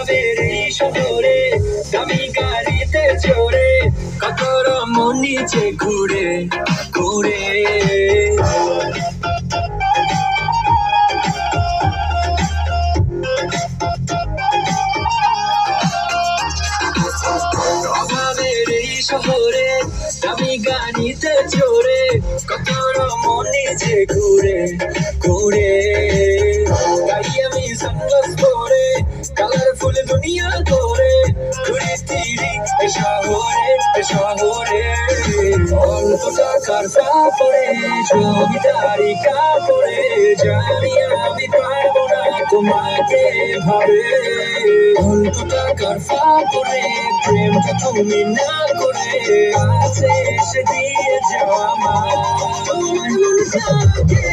অভাবের এই শহরে দামি গাড়িতে চড়ে কত রমণ নিচে ঘুরে ঘুরে অভাবের এই শহরে দামি গাড়িতে চড়ে কত রমণ নিচে ঘুরে ঘুরে তাই আমি সানগ্লাস পরে কালারফুল দুনিয়া করে ঘুরে ফিরি এ শহরে অল্প টাকার কাপড়ে জমিদারি কাপড়ে জানি আমি পারবো না তোমাকে ভাবে অল্প টাকার কাপড়ে প্রেমটা তুমি না করে কাছে এসে দিয়ে যাও আমার তোমার মন থাকে